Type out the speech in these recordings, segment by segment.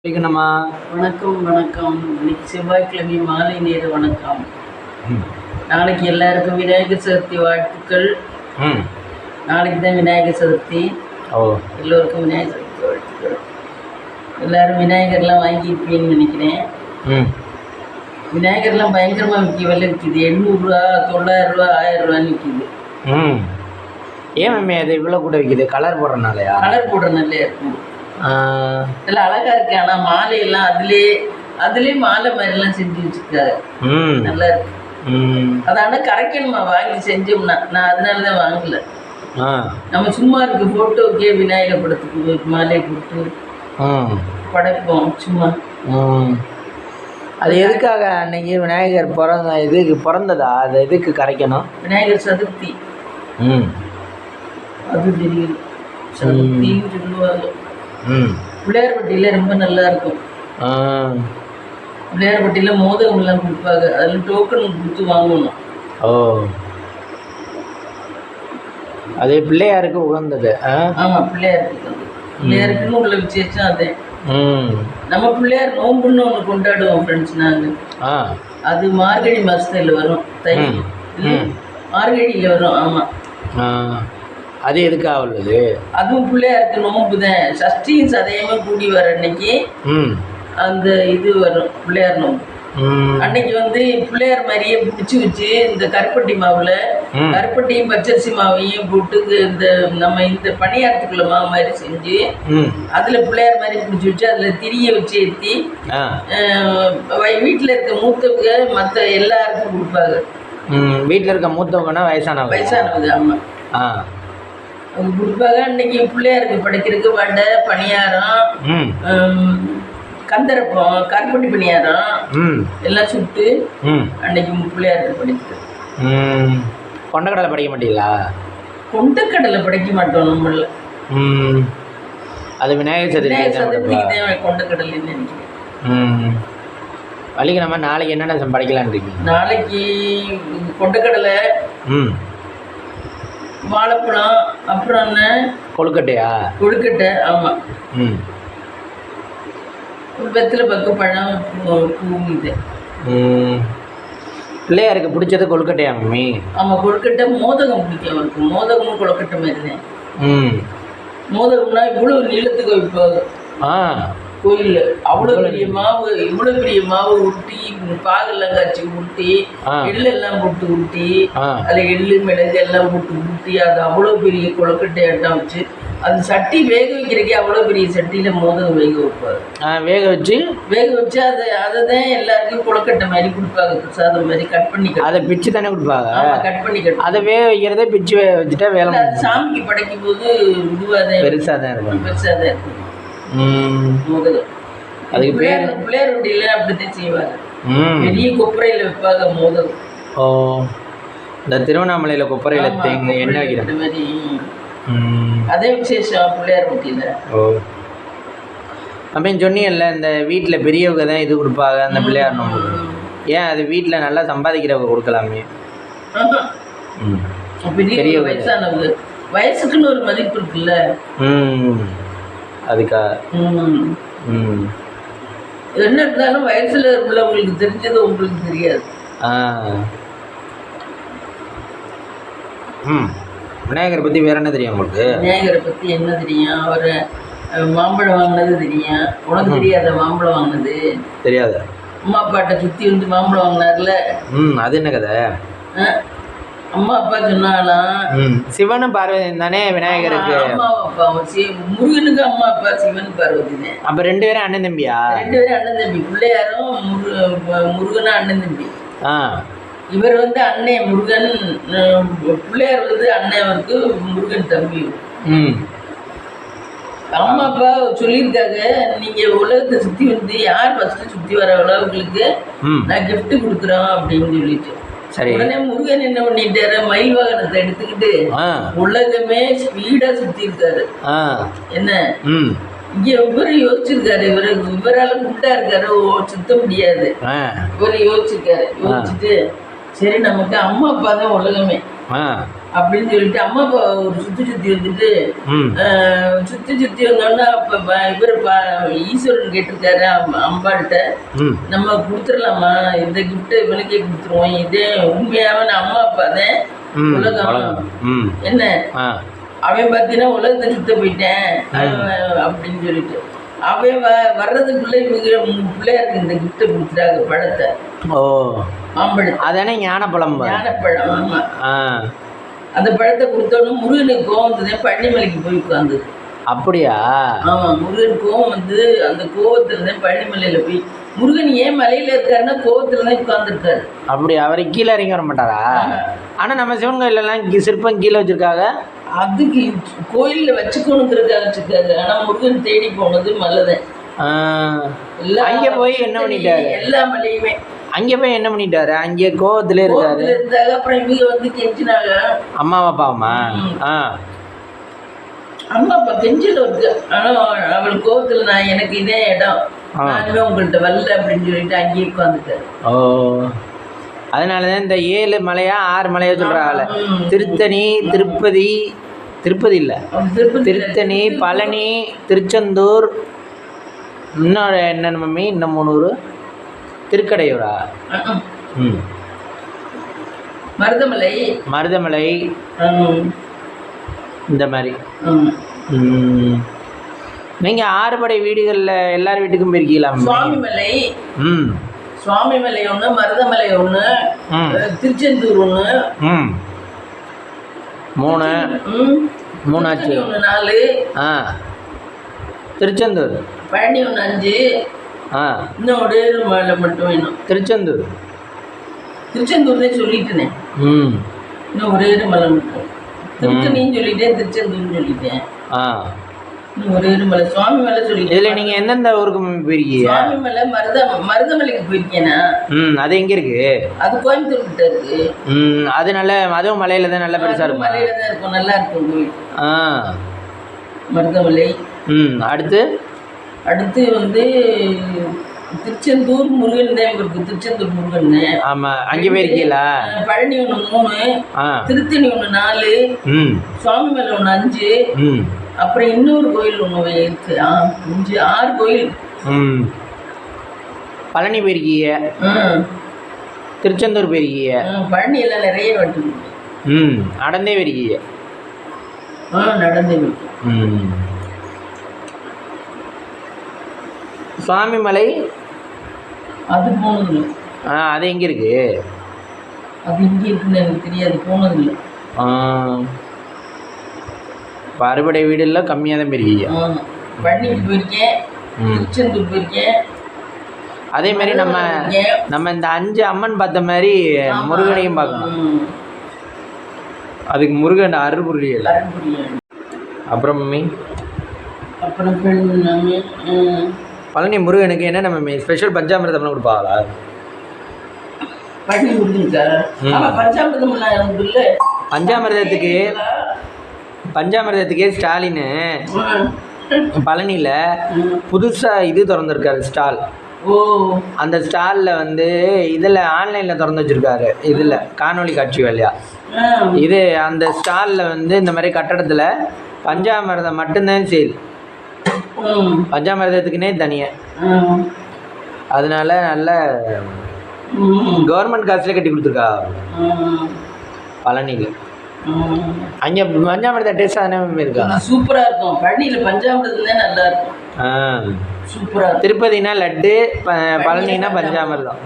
வைக்கணுமா? வணக்கம் வணக்கம். இன்னைக்கு செவ்வாய்க்கிழமை மாலை நேர வணக்கம். நாளைக்கு எல்லாருக்கும் விநாயகர் சதுர்த்தி வாழ்த்துக்கள். நாளைக்கு தான் விநாயகர் சதுர்த்தி. எல்லோருக்கும் விநாயகர் சதுர்த்தி வாழ்த்துக்கள். எல்லாரும் விநாயகர்லாம் வாங்கியிருப்பீங்கன்னு நினைக்கிறேன். விநாயகர்லாம் பயங்கரமாக விலை விற்கிது. 800 ரூபா, 900 ரூபா, 1000 ரூபான்னு விற்கிது. ஏன் மேம் அது இவ்வளோ கூட விற்கிது? கலர் போடுறதுனாலயா? கலர் போடுறதுனாலே இருக்கும். இதெல்லாம் அழகா இருக்கு. ஆனா மாலையெல்லாம் அதுலயே மாலை மாதிரிலாம் செஞ்சு வச்சுருக்காரு. நல்லா இருக்கு. அது ஆனால் கரைக்கணுமா வாங்கி செஞ்சோம்னா? நான் அதனாலதான் வாங்கல. நம்ம சும்மா இருக்கு போட்டோக்கே விநாயகர் படத்துக்கு மாலை போட்டு படைப்போம் சும்மா. அது எதுக்காக அன்னைக்கு விநாயகர் பிறந்ததா? அது எதுக்கு கரைக்கணும்? விநாயகர் சதுர்த்தி. அது தெரியும். சதுர்த்தின்னு சொல்லுவாங்க. பிள்ளையார்பட்டியில ரொம்ப நல்லா இருக்கும். பிள்ளையார்பட்டியில மோதகம் எல்லாம் கொடுப்பாங்க. அதுல டோக்கன் கொடுத்து வாங்கணும். அது பிள்ளையாருக்கு உகந்தது. ஆமா, பிள்ளையாருக்குன்னு உள்ள விசேஷம் அதே. நம்ம பிள்ளையார் நோம்புன்னு ஒண்ணு கொண்டாடுவோம் ஃப்ரெண்ட்ஸ் நாங்க. அது மார்கழி மாசத்துல வரும். மார்கழியில வரும். ஆமா. அது எதுக்காக உள்ளது? அதுவும் பிள்ளையாருக்கு நோம்பு தான். சஷ்டியும் சதயமா கூடி வர அன்னைக்கு அந்த இது வரும் பிள்ளையார் நோம்பு. அன்னைக்கு பிள்ளையார் மாதிரியே பிடிச்சி வச்சு இந்த கருப்பட்டி மாவுல கருப்பட்டியும் பச்சரிசி மாவையும் போட்டு இந்த பணியாரத்துக்குள்ள மாவு மாதிரி செஞ்சு அதுல பிள்ளையார் மாதிரி பிடிச்சி வச்சு அதுல திரிய வச்சு ஏற்றி வீட்டுல இருக்க மூத்தவங்க மற்ற எல்லாருக்கும் கொடுப்பாங்க. வீட்டுல இருக்க மூத்தவங்கன்னா வயசானவங்க. ஆமா. அவங்க கொடுப்பாங்க. அன்னைக்கு பிள்ளையாருக்கு படைக்கிறதுக்கு வடை, பணியாரம், கந்தரப்பம், கருப்பட்டி பணியாரம் எல்லாம் சுட்டு அன்னைக்கு பிள்ளையாருக்கு படைக்கிறது. கொண்டக்கடலை படைக்க மாட்டீங்களா? கொண்டக்கடலை படைக்க மாட்டோம் நம்மள. அது விநாயகர் சதுர்த்திக்கு கொண்டக்கடலைன்னு நினைக்கிறேன். வள்ளிக்கு நம்ம நாளைக்கு என்னென்ன படைக்கலான்னு இருக்கீங்க? நாளைக்கு கொண்டக்கடலை, வாழைப்பழம், அப்புறம் என்ன கொழுக்கட்டையா? கொழுக்கட்டை. ஆமா. வெத்தில பக்கு பழம், பூ. பிள்ளையாருக்கு பிடிச்சது கொழுக்கட்டையா மம்மி? ஆமா, கொழுக்கட்டை. மோதகம் பிடிக்கும் அவருக்கு. மோதகமும் கொழுக்கட்டை மாதிரி தான். மோதகம்னா இவ்வளவு நீளத்துக்கு வைப்பாங்க கோயில்ல. அவ்வளோ பெரிய மாவு உருட்டி பாகெல்லாம் காய்ச்சி ஊட்டி எள்ளெல்லாம் போட்டு ஊட்டி அதில் எள்ளு மிளகு எல்லாம் போட்டு ஊட்டி அது அவ்வளோ பெரிய கொழுக்கட்டையாட்டம் வச்சு அது சட்டி வேக வைக்கிறக்கே அவ்வளோ பெரிய சட்டியில் மோதகம் வேக வைப்பாரு. வேக வச்சு அதை தான் எல்லாருக்கும் கொழுக்கட்டை மாதிரி கொடுப்பாங்க. பிரசாதம் மாதிரி கட் பண்ணி அதை பிச்சு தானே கொடுப்பாங்க. கட் பண்ணி அதை வேக வைக்கிறதே பிச்சு வச்சுட்டா வேலை. சாமிக்கு படைக்கும் போது இதுவாக பெருசாக தான் இருக்கும். அதுக்கு பிள்ளையார் வண்டியில அப்படித்தான் செய்வாங்க. பெரிய கொப்பரையில வைப்பாங்க மோதகம். இந்த திருவண்ணாமலையில கொப்பரையில தேங்க என்ன வைக்கிற மாதிரி அதே விசேஷம் பிள்ளையார் வண்டியில. அப்படின்னு சொன்னீங்கல்ல, இந்த வீட்டில் பெரியவங்க தான் இது கொடுப்பாங்க அந்த பிள்ளையார் நோம்பு. ஏன் அது வீட்டில் நல்லா சம்பாதிக்கிறவங்க கொடுக்கலாமே? பெரிய வயசானவங்க வயசுக்குன்னு ஒரு மதிப்பு இருக்குல்ல. அதுக்கா என்ன இருந்தாலும் வயசுல உள்ளவங்களுக்கு தெரிஞ்சது உங்களுக்கு தெரியாது. விநாயகரை பத்தி வேற என்ன தெரியும் உங்களுக்கு? விநாயகரை பத்தி என்ன தெரியும்? அவர் மாம்பழம் வாங்கினது தெரியும். உனக்கு தெரியாத மாம்பழம் வாங்கினது தெரியாது? அம்மா அப்பாட்ட சுத்தி மாம்பழம் வாங்கினார்ல. அது என்ன கதை? அம்மா அப்பா சொன்னாலாம் சிவனும் பார்வதி தானே விநாயகருக்கு? அம்மா அப்பா முருகனுக்கு அம்மா அப்பா சிவன் பார்வதி தான். அப்ப 2 பேரும் அண்ணன் தம்பியா? 2 பேரும் அண்ணன் தம்பி. பிள்ளையாரும் முருகனும் அண்ணன் தம்பி. இவர் அண்ணன் முருகன், பிள்ளையார் அண்ணவருக்கு, முருகன் தம்பி. அம்மா அப்பா சொல்லியிருக்காங்க, நீங்க உலகத்தை சுத்தி யார் ஃபர்ஸ்ட் சுத்தி வர உலகங்களுக்கு நான் கிஃப்ட் கொடுக்குறோம் அப்படின்னு சொல்லிட்டு. உடனே முருகன் என்ன பண்ணிட்டாரு, மயில் வாகனத்தை எடுத்துக்கிட்டு உலகமே ஸ்பீடா சுத்தி இருக்காரு. என்ன இங்க இவரு யோசிச்சிருக்காரு, இவரால குண்டா இருக்காரு, சுத்த முடியாது. இவரு யோசிச்சிருக்காரு. யோசிச்சுட்டு சரி நமக்கு அம்மா அப்பா தான் உலகமே, அப்படின்னு சொல்லிட்டு அம்மா அப்பா ஒரு சுற்றி வந்துட்டு சுற்றி வந்தோன்னா அப்போ இவர் ஈஸ்வரன் கேட்டிருக்காரு அம்பாள்கிட்ட, நம்ம கொடுத்துடலாமா இந்த கிஃப்ட்டை இவனுக்கே கொடுத்துருவோம், இதே உண்மையாவ அம்மா அப்பா தான் உலகம் என்ன, அவன் பார்த்தீங்கன்னா உலகத்தை சுத்த போயிட்டேன் அப்படின்னு சொல்லிட்டு அவன் வர்றதுக்குள்ள இவங்க பிள்ளையாருக்கு இந்த கிஃப்ட்டை கொடுத்துட்டாங்க பழத்தை. ஓ மாம்பழம் அதானே ஞானப்பழம். ஞானப்பழம் ஆமாம். அந்த பழத்தை கொடுத்தோன்னு முருகனுக்கு கோவம் வந்ததே பழனிமலைக்கு போய் உட்காந்து. அப்படியா? ஆமாம், முருகன் கோவம் வந்து அந்த கோவத்துல தான் பழனிமலையில் போய் முருகன் ஏன் மலையில் இருக்காருன்னா கோவத்துல தான் உட்காந்துருக்காரு. அப்படி அவரை கீழே இறங்கி வர மாட்டாரா? ஆனால் நம்ம சிவன் கோயிலெல்லாம் சிற்பம் கீழே வச்சுருக்காங்க. அதுக்கு கோயிலில் வச்சுக்கணுங்கிறதுக்காக வச்சுருக்காரு. ஆனால் முருகன் தேடி போனது மலைதான். அங்கே போய் என்ன பண்ணிட்டாரு? எல்லா மலையுமே அங்கே போய் என்ன பண்ணிட்டாரு? அங்கே கோவத்துல இருக்காரு. அப்புறம் இவங்க வந்து கெஞ்சினாங்க. அம்மாவா அப்பாவுமா? அம்மா அப்பா கெஞ்சில இருக்கு. ஆனால் அவள் கோவத்தில் நான் எனக்கு இதே இடம் நானுமே உங்கள்கிட்ட வரல அப்படின்னு சொல்லிட்டு அங்கேயே உட்காந்துட்டாரு. ஓ அதனாலதான் இந்த 7 மலையா 6 மலையா சொல்றாங்கல்ல. திருத்தணி, திருப்பதி, திருப்பதி இல்லை, திருத்தணி, பழனி, திருச்செந்தூர், இன்னொரு என்னென்ன மம்மி, இன்னும் 3 ஊர், திருக்கடையூரா? மருதமலை, மருதமலை இந்த மாதிரி. நீங்கள் 6 படை வீடுகளில் எல்லார் வீட்டுக்கும் போயிருக்கீங்களா? சுவாமிமலை, சுவாமிமலை ஒன்று, மருதமலை ஒன்று, திருச்செந்தூர் ஒன்று, 3 ஆச்சு. 4 திருச்செந்தூர், பழனி ஒன்று 5, இன்னும் ஒரே மலை மட்டும் வேணும். திருச்செந்தூர் தான் சொல்லிட்டேனே. இன்னும் ஒரே மலை மட்டும். திருத்தணின்னு சொல்லிட்டேன், திருச்செந்தூர்னு சொல்லிட்டேன். இன்னும் ஒரே மலை சுவாமிமலை சொல்லிட்டேன். இதில் நீங்கள் எந்தெந்த ஊருக்கு போயிருக்கீங்க? சுவாமிமலை, மருதமலைக்கு போயிருக்கேனா? அது எங்கே இருக்கு? அது கோயம்புத்தூர் கிட்ட இருக்கு. அது நல்ல, அதுவும் மலையில தான் நல்லா பெருசாக இருக்கும். மலையில தான் இருக்கும், நல்லா இருக்கும் கோயில். மருதமலை. அடுத்து வந்து திருச்செந்தூர் முருகன் தான் இருக்கு. திருச்செந்தூர் முருகன். ஆமாம், அங்கே போயிருக்கீங்களா? பழனி ஒன்று 3, திருத்தணி ஒன்று 4, சுவாமிமலை ஒன்று 5, அப்புறம் இன்னொரு கோயில் ஒன்று இருக்கு. 5 6 கோயில். பழனி போயிருக்கீங்க, திருச்செந்தூர் போயிருக்கீங்க, பழனி எல்லாம் நிறைய வாட்டி. நடந்தே போயிருக்கீங்க? நடந்தே. சுவாமிமலை அது போனதில்லை. அது எங்கே இருக்கு? அது இங்கே இருக்குன்னு எனக்கு தெரியாது, போனதில்லை. இப்போ அறுபடை வீடெல்லாம் கம்மியாக தான் போயிருக்கீங்க. பழனிக்கு போயிருக்கேன், திருச்செந்தூர் போயிருக்கேன். அதே மாதிரி நம்ம இந்த 5 அம்மன் பார்த்த மாதிரி முருகனையும் பார்க்கணும். அதுக்கு முருகன் அருள்புரியல். அப்புறம் மம்மி, அப்புறம் பழனி முருகனுக்கு என்ன நம்ம ஸ்பெஷல் பஞ்சாமிரதம் கொடுப்பாங்களா? பழனி முருகனுக்கா? பஞ்சாமிரதத்துக்கு ஸ்டாலின் பழனியில் புதுசாக இது திறந்துருக்காரு ஸ்டால். அந்த ஸ்டாலில் வந்து இதில் ஆன்லைனில் திறந்து வச்சுருக்காரு. இதில் காணொலி காட்சி வழியா இது அந்த ஸ்டாலில் வந்து இந்த மாதிரி கட்டடத்தில் பஞ்சாமிரதம் மட்டும்தான் சேல். பஞ்சாமிரதத்துக்குன்னே தனியாக. அதனால நல்ல கவர்மெண்ட் காசுல கட்டி கொடுத்துருக்கா பழனியில். அங்கே பஞ்சாமிரத டேஸ்ட் தானே இருக்கா? சூப்பராக இருக்கும். பழனியில் பஞ்சாமிரதம் நல்லா இருக்கும். சூப்பராக. திருப்பதினா லட்டு, பழனினா பஞ்சாமிரதம்.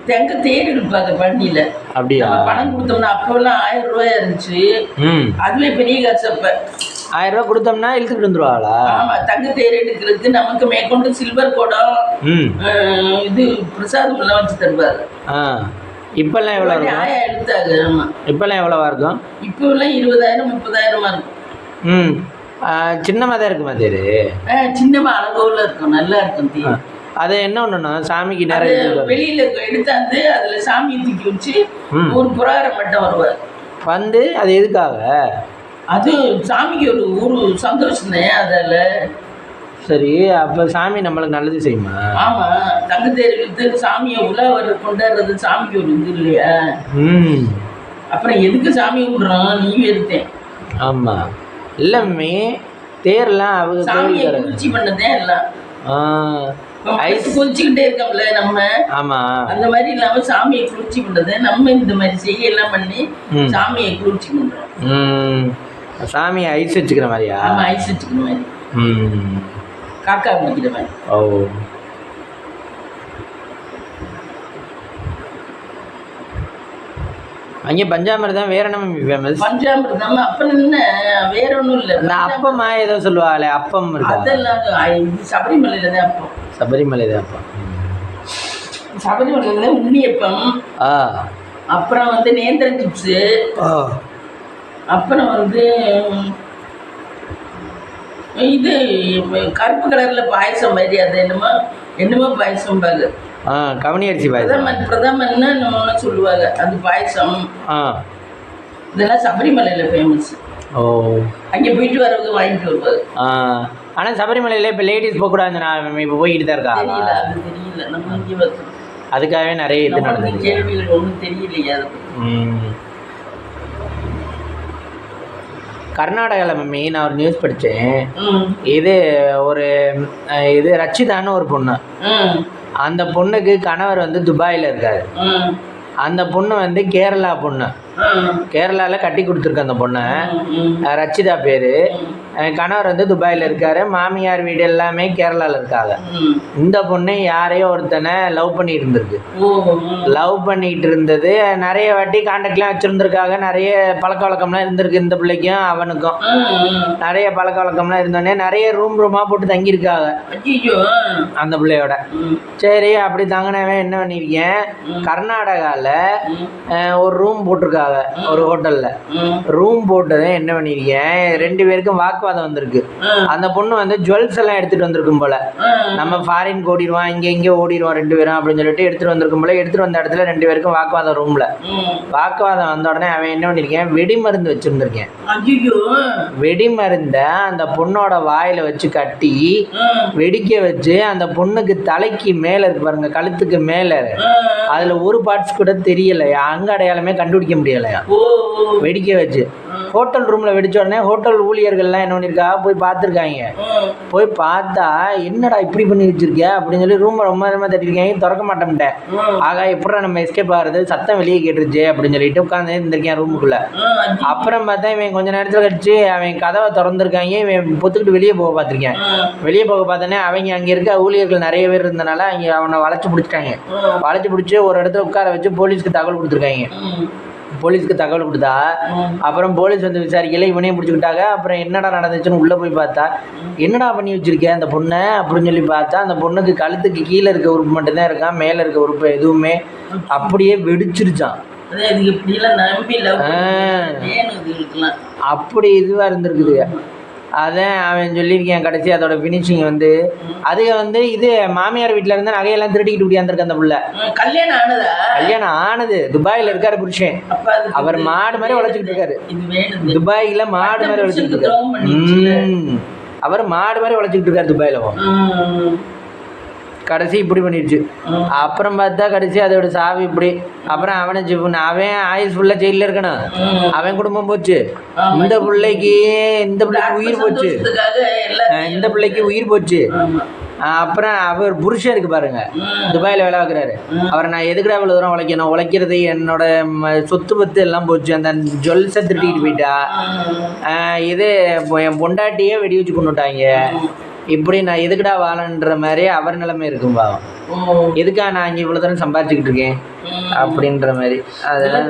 தெங்க தேடி இருப்பாங்க பழனியில். அப்படியா? பணம் கொடுத்தோம்னா அப்போல்லாம் 1000 ரூபாயா இருந்துச்சு. அதுவே பெரிய காசு. அப்போ 1000 ரூபா கொடுத்தோம்னா இழுத்துட்டு வந்துருவாங்களா? ஆமாம், தங்க தேர் எடுக்கிறதுக்கு நமக்கு மேற்கொண்டு சில்வர் குடம், இது பிரசாதம் எல்லாம் வச்சு தருவாரு. இப்பெல்லாம் எவ்வளோ இருக்கும்? எடுத்தாங்க. ஆமாம், இப்பெல்லாம் எவ்வளோவா இருக்கும்? இப்போல்லாம் 20,000 30,000 இருக்கும். சின்னமாக தான் இருக்குமா தேர்? சின்னமாக அளவுல இருக்கும், நல்லா இருக்கும் தேர். அதை என்ன ஒண்ணுன்னா சாமிக்கு நிறைய வெளியில எடுத்தாந்து அதுல சாமியை தூக்கி வச்சு ஒரு புராரம் மட்டும் வருவார் வந்து. அது எதுக்காக? அது சாமிக்கு ஒரு சந்தோஷம் தான் அதில். சரி, அப்போ சாமி நம்மளுக்கு நல்லது செய்யுமா? ஆமாம், தங்கத்தேர் வித்து சாமியை உலா கொண்டாடுறது சாமிக்கு ஒரு இது இல்லையா? அப்புறம் எதுக்கு சாமி கும்பிட்றோம் நீ எடுத்தேன். ஆமாம் இல்லைம்மே தேர்லாம் அவங்க சாமியை குளிர்ச்சி பண்ணதே எல்லாம் ஐஸ் குளிச்சுக்கிட்டே இருக்கோம்ல நம்ம. ஆமாம் அந்த மாதிரி இல்லாம சாமியை குளிர்ச்சி பண்றது நம்ம இந்த மாதிரி செய்யலாம் பண்ணி சாமியை குளிர்ச்சி பண்றோம். சாமியை ஐஸ் வச்சுக்கிற மாதிரியா? ஆமா ஐஸ் வச்சுக்கிற மாதிரி. காக்கா பிடிக்கிற மாதிரி. ஓ அங்கே பஞ்சாமிர்தம் வேற என்ன ஃபேமஸ்? பஞ்சாமிர்தம் அப்பம் என்ன வேற ஒன்றும் இல்லை. இந்த அப்பமா ஏதோ சொல்லுவாங்களே அப்பம் இருக்கா? அதெல்லாம் சபரிமலையில தான் அப்பம். சபரிமலை தான் அப்பம். சபரிமலையில உண்ணியப்பம். அப்புறம் வந்து நேந்திரன் சிப்ஸு. அப்புறம் வந்து இது கருப்பு கலர்ல பாயசம் மாதிரி அது என்னமோ பாயசம் பாரு. கவனி அரிசி பாயசம். பிரதமன்னு நம்ம சொல்லுவாங்க அது பாயசம். இதெல்லாம் சபரிமலையில ஃபேமஸ். ஓ அங்கே போயிட்டு வரவங்க வாங்கிட்டு வருவாங்க. ஆனால் சபரிமலையில் இப்போ லேடிஸ் போகக்கூடாது. நான் இப்போ போய்கிட்டு தான் இருக்கா? தெரியல அது தெரியல. நம்ம இங்கே வந்து அதுக்காகவே நிறைய இது நடந்தது. கேள்விகள் ஒன்றும் தெரியலையா அது. கர்நாடகாவில் மம்மி நான் ஒரு நியூஸ் படித்தேன். இது ரச்சிதான்னு ஒரு பொண்ணு. அந்த பொண்ணுக்கு கணவர் வந்து துபாயில் இருக்காரு. அந்த பொண்ணு வந்து கேரளா பொண்ணு. கேரளாவில் கட்டி கொடுத்துருக்கு அந்த பொண்ணை. ரச்சிதா பேர். கணவர் வந்து துபாயில் இருக்காரு. மாமியார் வீடு எல்லாமே கேரளாவில் இருக்காங்க. இந்த பொண்ணு யாரையோ ஒருத்தனை லவ் பண்ணிட்டு இருந்திருக்கு. லவ் பண்ணிட்டு இருந்தது நிறைய வாட்டி கான்டாக்ட்லாம் வச்சுருந்துருக்காங்க. நிறைய பழக்க வழக்கம்லாம் இருந்திருக்கு இந்த பிள்ளைக்கும் அவனுக்கும். நிறைய பழக்க வழக்கம்லாம் இருந்தோடனே நிறைய ரூமாக போட்டு தங்கியிருக்காங்க அந்த பிள்ளையோட. சரி அப்படி தங்கினவன் என்ன பண்ணியிருக்கேன், கர்நாடகாவில் ஒரு ரூம் போட்டிருக்காங்க ஒரு ஹோட்டல்ல. ரூம் போட்டதை என்ன பண்ணிருக்கேன், 2 பேருக்கும் வாக்குவாதம் வந்திருக்கு. அந்த பொண்ணு வந்து ஜுவல்ஸ் எல்லாம் எடுத்துட்டு வந்திருக்கும் போல. நம்ம ஃபாரின் ஓடிடுவான் இங்கே ஓடிடுவோம் 2 பேரும் அப்படின்னு சொல்லிட்டு எடுத்துட்டு வந்திருக்கும் போல. எடுத்துட்டு வந்த இடத்துல 2 பேருக்கும் வாக்குவாதம். ரூம்ல வாக்குவாதம் வந்த உடனே அவன் என்ன பண்ணிருக்கேன், வெடிமருந்து வச்சிருந்திருக்கேன். வெடிமருந்த அந்த பொண்ணோட வாயில வச்சு கட்டி வெடிக்க வச்சு அந்த பொண்ணுக்கு தலைக்கு மேல இருக்கு பாருங்க, கழுத்துக்கு மேல அதுல ஒரு பார்ட்ஸ் கூட தெரியலையா, அங்க அடையாளமே கண்டுபிடிக்க முடியலையா. வெடிக்க வச்சு ஹோட்டல் ரூம்ல வெடிச்ச உடனே ஹோட்டல் ஊழியர்கள்லாம் என்ன பண்ணிருக்கா போய் பார்த்துருக்காங்க. போய் பார்த்தா என்னடா இப்படி பண்ணி வச்சிருக்க அப்படின்னு சொல்லி ரூம் ரொம்ப தட்டிருக்காங்க. திறக்க மாட்டேன்ட்டேன். ஆகா எப்படா நம்ம எஸ்கேப் ஆகுறது, சத்தம் வெளியே கேட்டுருச்சு அப்படின்னு சொல்லிட்டு உட்காந்து இருந்திருக்கேன் ரூமுக்குள்ள. அப்புறம் பார்த்தா இவன் கொஞ்ச நேரத்தில் கழிச்சு அவன் கதவை திறந்துருக்காங்க. இவன் பொத்துக்கிட்டு வெளியே போக பார்த்துருக்கேன். வெளியே போக பார்த்தோன்னே அவங்க அங்கே இருக்க ஊழியர்கள் நிறைய பேர் இருந்தனால அவங்க அவனை வளைச்சு பிடிச்சிட்டாங்க. வளைச்சு பிடிச்சி ஒரு இடத்துல உட்கார வச்சு போலீஸ்க்கு தகவல் கொடுத்துருக்காங்க. போலீஸ்க்கு தகவல் கொடுத்தா அப்புறம் போலீஸ் வந்து விசாரிக்கல, இவனையும் பிடிச்சிக்கிட்டாங்க. அப்புறம் என்னடா நடந்துச்சுன்னு உள்ளே போய் பார்த்தா என்னடா பண்ணி வச்சிருக்கேன் அந்த பொண்ணை அப்படின்னு சொல்லி பார்த்தா அந்த பொண்ணுக்கு கழுத்துக்கு கீழே இருக்க உறுப்பு மட்டும்தான் இருக்கான், மேலே இருக்க உறுப்பு எதுவுமே அப்படியே வெடிச்சிருச்சான். அப்படி இதுவாக இருந்திருக்குது. அதான் அவன் சொல்லியிருக்கேன். கடைசி அதோட ஃபினிஷிங் வந்து அதுக வந்து இது மாமியார் வீட்டில் இருந்து நகையெல்லாம் திருடிக்கிட்டு இப்படியாந்துருக்கு அந்த புள்ள. கல்யாணம் ஆனது துபாயில் இருக்காரு புருஷன். அவர் மாடு மாதிரி உழைச்சிக்கிட்டு இருக்காரு. துபாயில் மாடு மாதிரி உழைச்சிக்கிட்டு இருக்காரு. அவர் மாடு மாதிரி உழைச்சிக்கிட்டு இருக்காரு துபாயில். கடைசி இப்படி பண்ணிடுச்சு. அப்புறம் பார்த்தா கடைசி அதோட சாவி இப்படி. அப்புறம் அவன் ஆயுஸ் ஃபுல்லாக ஜெயிலில் இருக்கணும். அவன் குடும்பம் போச்சு. இந்த பிள்ளைக்கு உயிர் போச்சு. இந்த பிள்ளைக்கு உயிர் போச்சு. அப்புறம் அவர் புருஷன் இருக்கு பாருங்க, துபாயில் வேலை பார்க்குறாரு. அவரை நான் எதுக்குடா இவ்வளோ தூரம் உழைக்கணும், உழைக்கிறது என்னோட சொத்து பத்து எல்லாம் போச்சு, அந்த ஜுவல்ஸை திருட்டிக்கிட்டு போயிட்டா. இது என் பொண்டாட்டியே வெடி வச்சு கொண்டுட்டாங்க. இப்படி நான் எதுக்குடா வாழன்ற மாதிரி அவர் நிலைமை இருக்கும் பாவம். எதுக்கா நான் இங்கே இவ்வளோ தூரம் சம்பாதிச்சுக்கிட்டு இருக்கேன் அப்படின்ற மாதிரி. அதெல்லாம்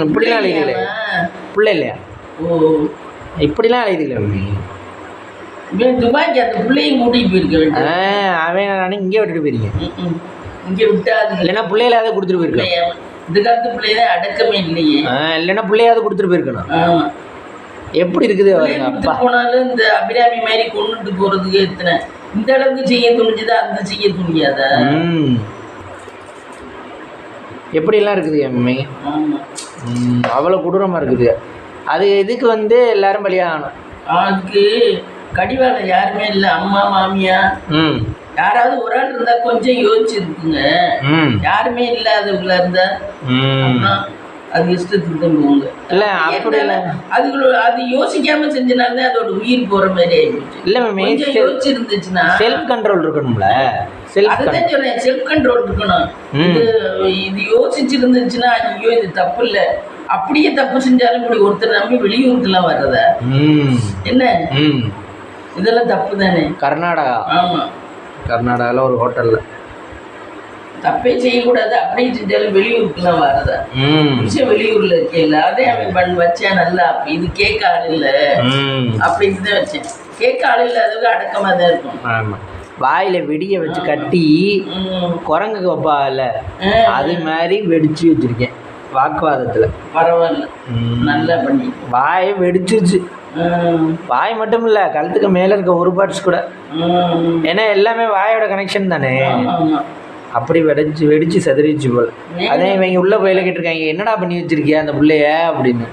இப்படிலாம் அழைக்கல பிள்ளை இல்லையா, இப்படிலாம் அழைக்கல. அவன் நான் இங்கே விட்டுட்டு போயிருக்கேன். இல்லைன்னா பிள்ளையிலாவது கொடுத்துட்டு போயிருக்கேன். இல்லைன்னா பிள்ளையாவது கொடுத்துட்டு போயிருக்கணும். எப்படி இருக்குது அப்பா போனாலும் இந்த அபிராமி மாதிரி கொண்டுட்டு போறதுக்கு எத்தனை இந்த அளவுக்கு செய்ய துணிஞ்சுதா அந்த செய்ய துணியாதா. எப்படிலாம் இருக்குது அம்மே, அவ்வளோ கொடூரமாக இருக்குது. அது இதுக்கு வந்து எல்லாரும் பலியாகணும். அதுக்கு கடிவாளம் யாருமே இல்லை. அம்மா மாமியா யாராவது ஒரு ஆள் இருந்தா கொஞ்சம் யோசிச்சிருக்குங்க. யாருமே இல்லாதவங்களா இருந்தா அது இஷ்டத்துக்கு தான் போங்க. இல்லை அப்படி இல்லை, அது யோசிக்காம செஞ்சனால அதோட உயிர் போற மாதிரி ஆயிடுச்சு. இல்லை மேம் யோசிச்சு இருந்துச்சுன்னா செல்ஃப் கண்ட்ரோல் இருக்கணும்ல. அதுதான் சொல்றேன், செல்ஃப் கண்ட்ரோல் இருக்கணும். இது யோசிச்சு இருந்துச்சுன்னா ஐயோ இது தப்பு இல்லை, அப்படியே தப்பு செஞ்சாலும் இப்படி ஒருத்தர் நம்பி வெளியூருக்குலாம் வர்றதா என்ன, இதெல்லாம் தப்பு தானே. கர்நாடகா, ஆமா கர்நாடகாவில் ஒரு ஹோட்டலில் தப்பே செய்யக்கூடாது, அப்படியே செஞ்சாலும் வெளியூருக்குலாம் வர்றதா. விஷயம் வெளியூர்ல இருக்கேன், அதே அவன் வச்சேன் நல்லா. இது கேட்க ஆள் இல்லை அப்படின்னு தான் வச்சேன். கேட்க ஆள் இல்லாதவங்க அடக்கமா தான் இருக்கும். ஆமாம், வாயில வெடியை வச்சு கட்டி குரங்குக்கு வைப்பால அது மாதிரி வெடிச்சு வச்சிருக்கேன் வாக்குவாதத்துல. பரவாயில்ல, நல்லா பண்ணி. வாயை வெடிச்சிருச்சு, வாய் மட்டும் இல்ல கழுத்துக்கு மேல இருக்க ஒரு பார்ட்ஸ் கூட. ஏன்னா எல்லாமே வாயோட கனெக்ஷன் தானே. அப்படி வெடிச்சு செதறிச்சு போல. அதே இவங்க உள்ள போயில கேட்டிருக்காங்க, என்னடா பண்ணி வச்சிருக்கிய அந்த பிள்ளைய அப்படின்னு.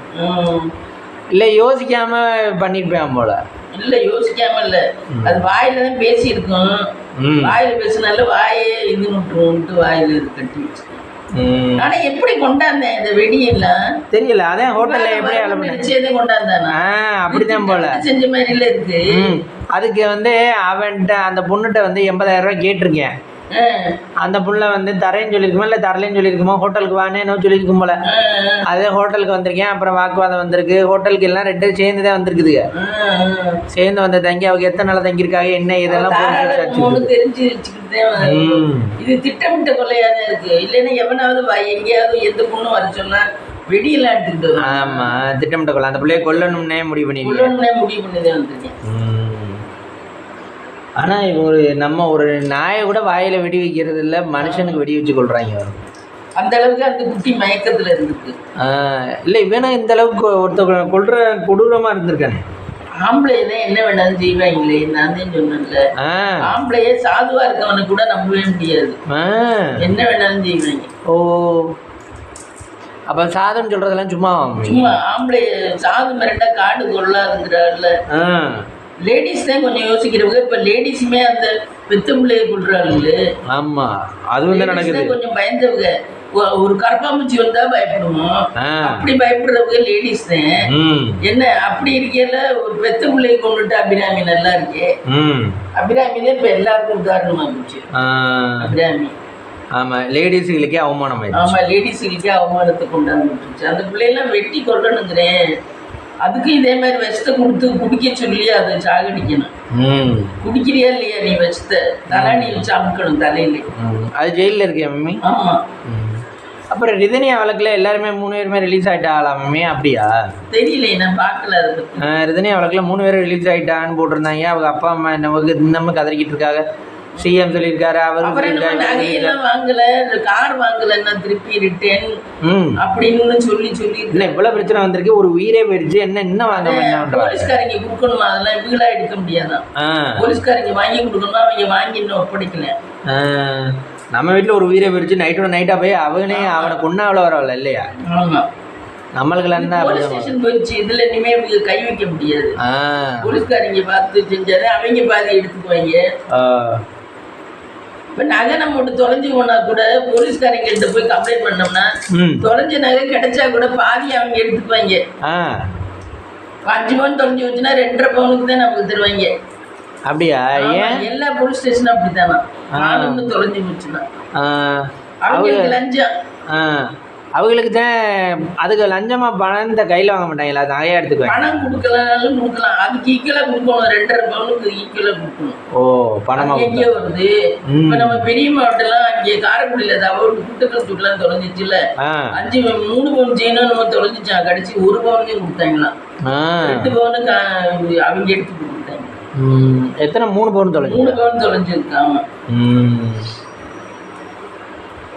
இல்ல யோசிக்காம பண்ணிருப்பேன் போல. இல்ல யோசிக்காம இல்ல, அது வாயில தான் பேசி இருக்கும். வாயில பேசினால வாயே இது விட்டுருன்ட்டு வாயில இது கட்டி வச்சு. ஆனா எப்படி கொண்டாந்தேன் இந்த வெடியெல்லாம் தெரியல. அதான் ஹோட்டல்ல எப்படி அலமணிச்சே கொண்டாந்தானா அப்படிதான் போல செஞ்ச மாதிரில இருக்கு. அதுக்கு வந்து அவன்கிட்ட அந்த பொண்ணுகிட்ட வந்து 80,000 ரூபாய் கேட்டிருக்கேன். அந்த புள்ள வந்து தரேன்னு சொல்லியிருக்குமா இல்லை தரலேன்னு சொல்லியிருக்குமா, ஹோட்டலுக்கு வானேன்னு சொல்லியிருக்கும் போல. அதே ஹோட்டலுக்கு வந்திருக்கேன், அப்புறம் வாக்குவாதம் வந்திருக்கு. ஹோட்டலுக்கு எல்லாம் 2 சேர்ந்து தான் வந்திருக்குதுங்க. சேர்ந்து வந்த தங்கி அவங்க எத்தனை நாள் தங்கியிருக்காங்க என்ன இதெல்லாம் தெரிஞ்சு வச்சுக்கிட்டு இது திட்டமிட்ட கொள்ளையா தான் இருக்கு. இல்லைன்னா எவனாவது எங்கேயாவது எந்த பொண்ணும் வர சொன்னா வெடியெல்லாம் எடுத்துக்கிட்டு. ஆமா, திட்டமிட்ட கொள்ள அந்த பிள்ளைய கொல்லணும்னே முடிவு பண்ணி தான் வந்திருக்கேன். ஆனால் நம்ம ஒரு நாயை கூட வாயில் வெடி வைக்கிறது இல்லை, மனுஷனுக்கு வெடி வச்சு கொள்றாங்க. அந்த அளவுக்கு அந்த குட்டி மயக்கத்தில் இருந்துருக்கு. இல்லை இவனா இந்த அளவுக்கு ஒருத்தர் கொள்ற கொடூரமாக இருந்திருக்கானே. ஆம்பளைதான் என்ன வேணாலும் செய்வாங்களே, நான் தான் சொன்னேன்ல. ஆம்பளையே சாதுவா இருக்கவனை கூட நம்பவே முடியாது, என்ன வேணாலும் செய்வாங்க. ஓ, அப்போ சாதுன்னு சொல்றதெல்லாம் சும்மா ஆம்பளைய சாது மிரண்டா காடு கொள்ளாதுங்கிறாள்ல. லேடிஸ் தான் கொஞ்சம் யோசிக்கிறவங்க. இப்ப லேடிஸுமே அந்த பெத்த பிள்ளைய கொள்றாங்க. ஆமா, அது வந்து நடக்குது. கொஞ்சம் பயந்தவங்க, ஒரு கரப்பாம்பூச்சி வந்தா பயப்படுவோம், அப்படி பயப்படுறவங்க லேடிஸ் தான். என்ன அப்படி இருக்கல ஒரு பெத்த பிள்ளைய கொண்டுட்டு அபிராமி நல்லா இருக்கே. அபிராமி தான் இப்ப எல்லாருக்கும் உதாரணமா போச்சு. அபிராமி ஆமா, லேடிஸுகளுக்கே அவமானம். ஆமா, லேடிஸுகளுக்கே அவமானத்தை கொண்டாந்து அந்த பிள்ளையெல்லாம் வெட்டி கொள்ளணுங்கிறேன். அதுக்கு இதே மாதிரி விஷத்தை கொடுத்து குடிக்க சொல்லி அதை சாகடிக்கணும். குடிக்கிறியா இல்லையா நீ விஷத்தை, தலை நீ வச்சு அமுக்கணும் தலையில. அது ஜெயிலில் இருக்கேன் மம்மி. ஆமா. அப்புறம் ரிதனியா வழக்கில் எல்லாருமே 3 பேருமே ரிலீஸ் ஆகிட்டாளா மம்மி? அப்படியா தெரியல, நான் பார்க்கல. ரிதனியா வழக்கில் 3 பேரும் ரிலீஸ் ஆகிட்டான்னு போட்டிருந்தாங்க. அவங்க அப்பா அம்மா நமக்கு இன்னமும் கதறிக்கிட்டு இருக்காங்க. சிஎம் சொல்லியிருக்காரு, நகையெல்லாம் வாங்கல, கார் வாங்கல, நான் திருப்பி ரிட்டேன் அப்படின்னு சொல்லி இல்லை இவ்வளவு பிரச்சனை வந்திருக்கு, ஒரு உயிரே போயிடுச்சு, என்ன இன்னும் வாங்க வேண்டாம். போலீஸ்காரங்க கொடுக்கணுமா, அதெல்லாம் இவங்களா எடுக்க முடியாதான். போலீஸ்காரங்க வாங்கி கொடுக்கணுமா, அவங்க வாங்கி இன்னும் ஒப்படைக்கல. நம்ம வீட்டில் ஒரு உயிரே போயிடுச்சு, நைட்டோட நைட்டா போய் அவனை கொண்டா அவ்வளோ வரவில்ல இல்லையா? ஆமா, நம்மளுக்கு போலீஸ் ஸ்டேஷன் போயிடுச்சு, இதுல இனிமே கை வைக்க முடியாது. போலீஸ்காரங்க பார்த்து செஞ்சாரு, அவங்க பாதி எடுத்துக்குவாங்க. இப்போ நகை நம்ம தொலைஞ்சு போனா கூட போலீஸ்காரங்கள்ட்ட போய் கம்ப்ளைண்ட் பண்ணோம்னா தொலைஞ்ச நகை கிடைச்சா கூட பாதி அவங்க எடுத்துக்குவாங்க. 5 பவுன் தொலைஞ்சு வச்சுன்னா 2.5 பவுனுக்கு தான் நமக்கு தருவாங்க. அப்படியா? ஏன் எல்லா போலீஸ் ஸ்டேஷனும் அப்படித்தானா? ஒன்று தொலைஞ்சு போச்சுன்னா அவங்களுக்கு லஞ்சம். அவங்களுக்கு தான் அதுக்கு லஞ்சமாக பணத்தை கையில் வாங்க மாட்டாங்களா, அதை நகையாக எடுத்துக்குவேன். பணம் கொடுக்கலனாலும் கொடுக்கலாம், அதுக்கு ஈக்குவலாக கொடுக்கணும். 2.5 பவுனுக்கு ஈக்குவலாக கொடுக்கணும். ஓ, பணமாக எங்கேயோ வருது. இப்போ நம்ம பெரிய மாவட்டம்லாம் அங்கே காரைக்குடியில் தவறு குட்டக்கல் தொலைஞ்சிச்சுல, 3 பவுன் செயினும் நம்ம தொலைஞ்சிச்சா, கடிச்சு 1 பவுனே கொடுத்தாங்களாம். 2 பவுனுக்கு அவங்க எடுத்து கொடுத்தாங்க. எத்தனை? 3 பவுன் தொலைஞ்சு. 3 பவுன் தொலைஞ்சிருக்காங்க.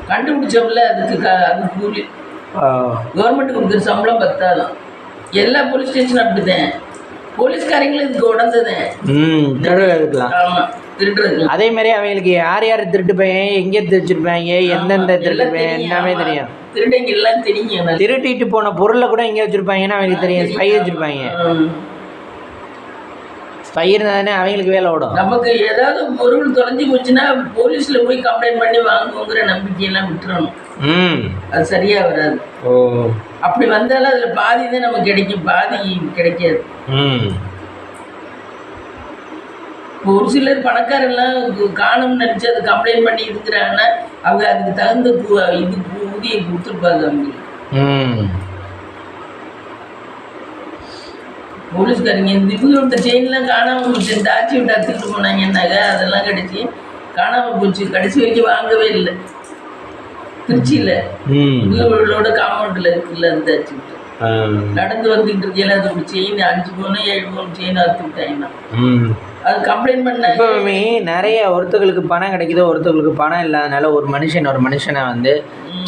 கண்டுபிடிச்சோம்ல, அதுக்கு கூலி கவர்மெண்ட் கொடுக்குற சம்பளம் 10,000. எல்லா போலீஸ் ஸ்டேஷனும் அப்படிதான். போலீஸ்காரங்களும் இதுக்கு உடந்ததேன். இருக்கலாம். ஆமா, திருடுறது. அதே மாதிரி அவங்களுக்கு யார் திருட்டு பையன், எங்கே திருச்சிருப்பாங்க, எந்தெந்த திருட்டு பையன் எல்லாமே தெரியும். திருடங்க எல்லாம் தெரியும். திருட்டிட்டு போன பொருளை கூட எங்கே வச்சிருப்பாங்கன்னா அவங்களுக்கு தெரியும். ஸ்பை வச்சிருப்பாங்க. பயிர் தானே அவங்களுக்கு வேலை ஓடும். நமக்கு ஏதாவது பொருள் தொலைஞ்சு போச்சுன்னா போலீஸ்ல போய் கம்ப்ளைண்ட் பண்ணி வாங்குவோங்கிற நம்பிக்கையெல்லாம் விட்டுறணும். அது சரியா வராது. அப்படி வந்தாலும் அதுல பாதி தான் நமக்கு கிடைக்கும், பாதி கிடைக்காது. ஒரு சிலர் பணக்காரெல்லாம் காணும்னு நினைச்சு அதை கம்ப்ளைண்ட் பண்ணி இருக்கிறாங்கன்னா அவங்க அதுக்கு தகுந்த இது ஊதியம் கொடுத்துருப்பாங்க அவங்களுக்கு. போலீஸ்காரங்க இந்த செயின்லாம் காணாம போச்சு, இந்த ஆட்சி விட்டு அத்துக்கிட்டு போனாங்கன்னாங்க அதெல்லாம் கிடைச்சி காணாம போச்சு. கடைசி வரைக்கும் வாங்கவே இல்லை. திருச்சியில இவங்களோட காம்பவுண்ட்ல இருக்குல்ல அந்த ஆட்சி விட்டு நடந்து வந்துட்டு இருக்கேன். அது ஒரு செயின் 5 பவுன் 7 பவுன் செயின் அறுத்து விட்டாங்கன்னா அது கம்ப்ளைண்ட் பண்ண. இப்போவுமே நிறைய ஒருத்தங்களுக்கு பணம் கிடைக்குதோ ஒருத்தங்களுக்கு பணம் இல்லாதனால ஒரு மனுஷனை வந்து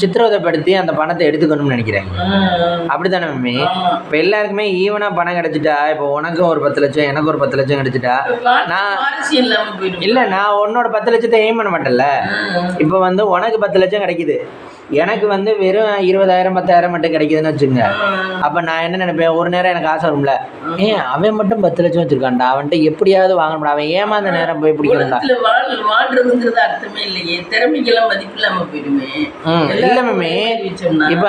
சித்திரவதைப்படுத்தி அந்த பணத்தை எடுத்துக்கணும்னு நினைக்கிறாங்க. அப்படித்தானே மம்மி? இப்போ எல்லாருக்குமே ஈவனாக பணம் கிடைச்சிட்டா, இப்போ உனக்கும் ஒரு 10 லட்சம் எனக்கு ஒரு 10 லட்சம் கிடைச்சிட்டா, நான் உன்னோட 10 லட்சத்தை எய்ம் பண்ண மாட்டேன்ல. இப்போ வந்து உனக்கு 10 லட்சம் கிடைக்குது, எனக்கு வந்து வெறும் 20,000 10,000 மட்டும் கிடைக்குதுன்னு வச்சுங்க. அப்போ நான் என்ன நினைப்பேன், ஒரு நேரம் எனக்கு ஆசை வரும்ல, அவன் மட்டும் 10 லட்சம் வச்சிருக்கான்டா, அவன்கிட்ட எப்படியாவது வாங்கணும்டா, அவன் ஏமாந்த நேரம் போய் பிடிக்கணும்டா. வாழ்றதுங்கிறது அர்த்தமே இல்லையே, திறமைக்கெல்லாம் மதிப்பு இல்லாம போயிடுமே. இல்ல மம்மி, இப்ப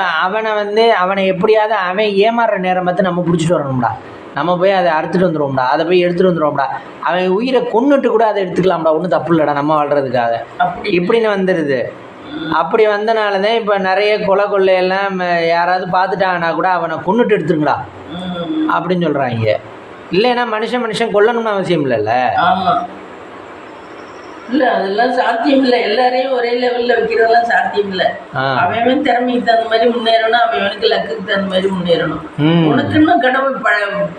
அவனை எப்படியாவது அவன் ஏமாறுற நேரம் பார்த்து நம்ம பிடிச்சிட்டு வரணும்டா. நம்ம போய் அதை அறுத்துட்டு வந்துடுவோம்டா, அதை போய் எடுத்துட்டு வந்துடுவோம்டா. அவன் உயிரை கொன்னுட்டு கூட அதை எடுத்துக்கலாம்டா, ஒன்றும் தப்பு இல்லைடா நம்ம வாழ்றதுக்காக இப்படின்னு வந்துடுது. அப்படி வந்தனாலதான் இப்ப நிறைய கொள்ளையெல்லாம் யாராவது பார்த்துட்டாங்கன்னா கூட அவனை கொன்னுட்டு எடுத்துருங்கடா அப்படின்னு சொல்றாங்க. இல்லைன்னா மனுஷன் கொல்லணும்னு அவசியம் இல்லைல்ல. இல்ல அதெல்லாம் சாத்தியம் இல்லை. எல்லாரையும் ஒரே லெவல்ல வைக்கிறதெல்லாம் சாத்தியம் இல்லை. அவன் திறமைக்கு தகுந்த மாதிரி முன்னேறணும், அவனுக்கு லக்குக்கு தகுந்த மாதிரி முன்னேறணும். உனக்குன்னு கடவுள்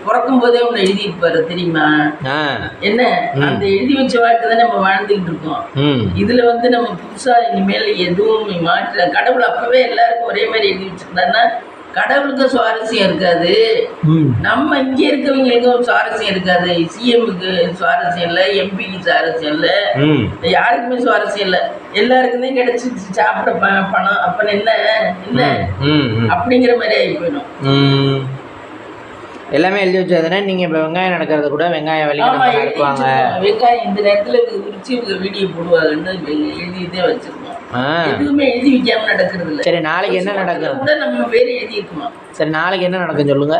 பிறக்கும் போதே ஒண்ணு எழுதி இருப்பாரு தெரியுமா? என்ன அந்த எழுதி வச்ச வாழ்க்கை தான் நம்ம வாழ்ந்துகிட்டு இருக்கோம். இதுல வந்து நம்ம புதுசா இனிமேல் எதுவும் மாற்ற, கடவுள் அப்பவே எல்லாருக்கும் ஒரே மாதிரி எழுதி வச்சிருந்தாருன்னா கடவுளுக்கு சுவாரஸ்யம் இருக்காது, நம்ம இங்க இருக்கவங்களுக்கும் சுவாரஸ்யம் இருக்காது. சிஎம்க்கு சுவாரஸ்யம் இல்லை, எம்பிக்கு சுவாரஸ்யம் இல்லை, யாருக்குமே சுவாரஸ்யம் இல்லை. எல்லாருக்குமே கிடைச்சி சாப்பிட பணம். அப்ப என்ன அப்படிங்கிற மாதிரி ஆகி போயிடும். எல்லாமே எழுதி வச்சதுன்னா நீங்க இப்ப வெங்காயம் நடக்கிறது கூட வெங்காயம் வெளிப்பாங்க, வெங்காயம் இந்த நேரத்துல உரிச்சு வீடியோ போடுவாங்கன்னு எழுதிட்டே வச்சிருக்கோம். எதுவுமே எழுதி வைக்காம நடக்கிறது இல்லை. சரி, நாளைக்கு என்ன நடக்கும் கூட நம்ம பேர் எழுதி இருக்குமா? சரி, நாளைக்கு என்ன நடக்கும் சொல்லுங்க.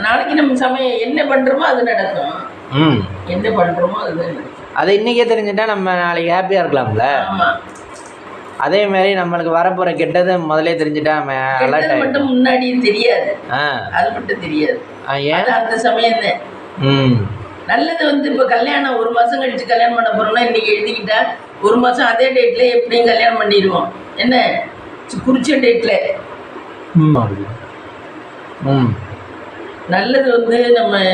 நாளைக்கு நம்ம சமயம் என்ன பண்றோமோ அது நடக்கும். என்ன பண்றோமோ அதுதான் நடக்கும். அதை இன்னைக்கே தெரிஞ்சுட்டா நம்ம நாளைக்கு ஹாப்பியா இருக்கலாம்ல. அதே மாதிரி நம்மளுக்கு வரப்போற கெட்டது முதலே தெரிஞ்சுட்டா மட்டும் முன்னாடி தெரியாது, அது மட்டும் தெரியாது. அந்த சமயம் தான் நல்லது. வந்து இப்ப கல்யாணம் 1 மாசம் கழிச்சு கல்யாணம் பண்ண போறோம்னா இன்னைக்கு எழுதிக்கிட்டா 1 மாசம் அதே டேட்ல எப்படியும் கல்யாணம் பண்ணிடுவோம். என்ன குறிச்ச டேட்ல. நல்லது வந்து நம்ம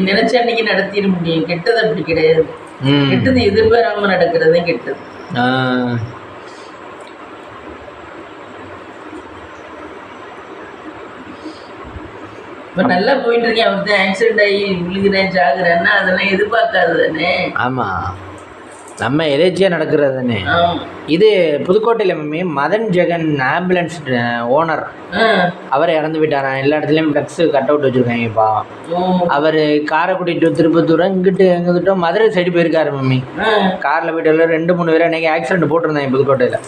நினைச்ச அன்னைக்கு நடத்திட முடியும். கெட்டது அப்படி கிடையாது. கெட்டது எதிர்பாராம நடக்கிறதே கெட்டது. இப்போ நல்லா போயிட்டு இருக்கேன். அவர்தான் ஆக்சிடென்ட் ஆகி விழுகிறேன் சாகுறேன்னா அதெல்லாம் எதிர்பார்க்காது தானே. ஆமாம், நம்ம எதேச்சியாக நடக்கிறது தானே. இது புதுக்கோட்டையில் mummy Madhan Jegan ambulance owner அவர் இறந்து விட்டாராம். எல்லா இடத்துலையும் ஃப்ளெக்ஸ் கட் அவுட் வச்சுருக்காங்கப்பா. அவர் காரைக்குடி டு திருப்பத்தூர் இங்கிட்டு எங்கிட்ட மதுரை சைடு போயிருக்காரு மம்மி. காரில் போயிட்டு 2-3 பேர் அன்றைக்கி ஆக்சிடென்ட் போட்டிருந்தாங்க புதுக்கோட்டையில்.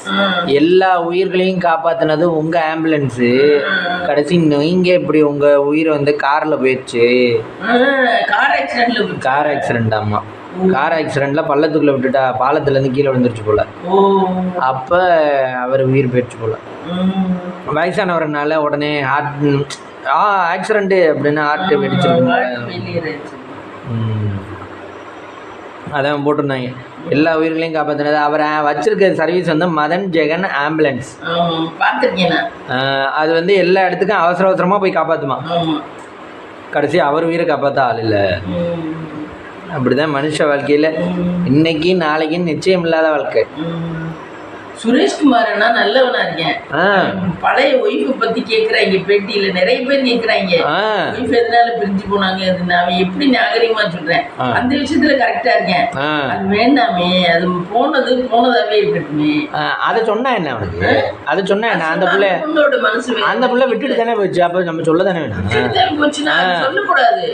எல்லா உயிர்களையும் காப்பாற்றினது உங்கள் ஆம்புலன்ஸு. கடைசி நீங்கள் இப்படி உங்கள் உயிரை வந்து காரில் போயிடுச்சு. Car accident. ஆமாம், கார் ஆக்சிடென்ட்ல பள்ளத்துக்குள்ள விட்டுட்டா, பாலத்துலேருந்து கீழே விழுந்துருச்சு போல. அப்போ அவர் உயிர் போயிடுச்சு போல. வயசானவரனால உடனே ஹார்ட் ஆக்சிடென்ட்டு அப்படின்னு ஹார்ட் வெடிச்சிருக்கு. அதான் போட்டிருந்தாங்க. எல்லா உயிர்களையும் காப்பாற்றினது அவர் வச்சிருக்க சர்வீஸ் வந்து மதன் ஜெகன் ஆம்புலன்ஸ். அது வந்து எல்லா இடத்துக்கும் அவசரமாக போய் காப்பாற்றுமா. கடைசி அவர் உயிரை காப்பாற்ற ஆள் இல்லை. அப்படிதான் மனுஷ வாழ்க்கையில் இன்னைக்கு நாளைக்குன்னு நிச்சயம் இல்லாத வாழ்க்கை. சுரேஷ்குமாரனா நல்லவனா இருக்கேன். பழைய ஒய்ஃபை பத்தி கேக்குறாங்க பேட்டியில, நிறைய பேர் கேக்குறாங்க ஒய்ஃப் எதனால பிரிஞ்சு போனாங்க. அவன் எப்படி நாகரிகமா சொல்றேன், அந்த விஷயத்துல கரெக்டா இருக்கேன். அது வேண்டாமே, அது போனதாவே இருக்கட்டுமே. அதை சொன்னா என்ன அவனுக்கு, அதை சொன்னா என்ன, அந்த பிள்ளை மனசு அந்த பிள்ளை விட்டுட்டு தானே போச்சு. அப்ப நம்ம சொல்ல தானே வேணும், போச்சுன்னா சொல்லக்கூடாது.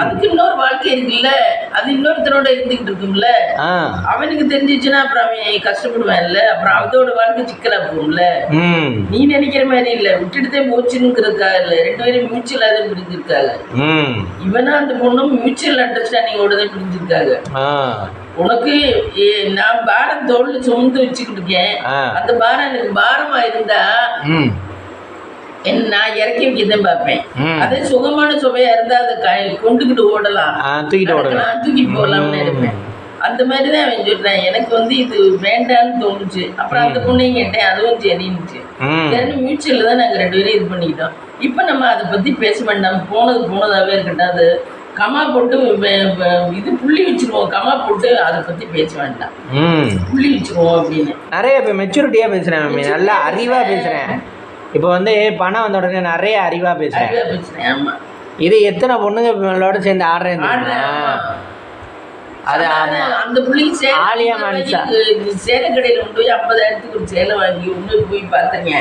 அதுக்கு இன்னொரு வாழ்க்கை இருக்குல்ல, அது இன்னொருத்தரோட இருந்துகிட்டு இருக்கும்ல. அவனுக்கு தெரிஞ்சிச்சுன்னா அப்புறம் அவன் கஷ்டப்படுவான்ல, அப்புறம் அதோட வாழ்க்கை சிக்கலா போகும்ல. நீ நினைக்கிற மாதிரி இல்ல, விட்டுட்டுதான் போச்சுன்னுங்கிறதுக்காக இல்ல, ரெண்டு பேரும் மியூச்சுவலா தான் பிரிஞ்சிருக்காங்க. இவனா அந்த பொண்ணும் மியூச்சுவல் அண்டர்ஸ்டாண்டிங்கோட தான் பிரிஞ்சிருக்காங்க. உனக்கு நான் பாரம் தோல்ல சுமந்து வச்சுக்கிட்டு இருக்கேன், அந்த பாரம் எனக்கு பாரமா இருந்தா நான் இறக்கி வைக்கதான் பார்ப்பேன். அதே சுகமான சுவையா இருந்தா அதை கொண்டுகிட்டு ஓடலாம், தூக்கி போடலாம்னு இருப்பேன். அந்த மாதிரிதான் அவன் சொல்றேன். எனக்கு இது வேண்டான்னு தோணுச்சு. அப்புறம் அந்த பொண்ணையும் கேட்டேன், அதுவும் சரின்னுச்சு. சரி, மியூச்சுவல்ல தான் நாங்க ரெண்டு பேரும் இது பண்ணிக்கிட்டோம். இப்ப நம்ம அதை பத்தி பேச வேண்டாம், போனதாவே இருக்கட்டும். அது கமா போட்டு இது புள்ளி வச்சிருவோம், கமா போட்டு அதை பத்தி பேச வேண்டாம், புள்ளி வச்சிருவோம் அப்படின்னு. நிறைய இப்ப மெச்சூரிட்டியா பேசுறேன், நல்லா அறிவா பேசுறேன். இப்போ பணம் வந்த உடனே நிறைய அறிவா பேசுறேன். ஆமா, இது எத்தனை பொண்ணுங்களோட சேர்ந்து ஆடுறேன். அது அந்த புள்ளிக்கு சேலை கடையில கொண்டு போய் 50,000 ஒரு சேலை வாங்கி ஒண்ணு போய் பார்த்தீங்க.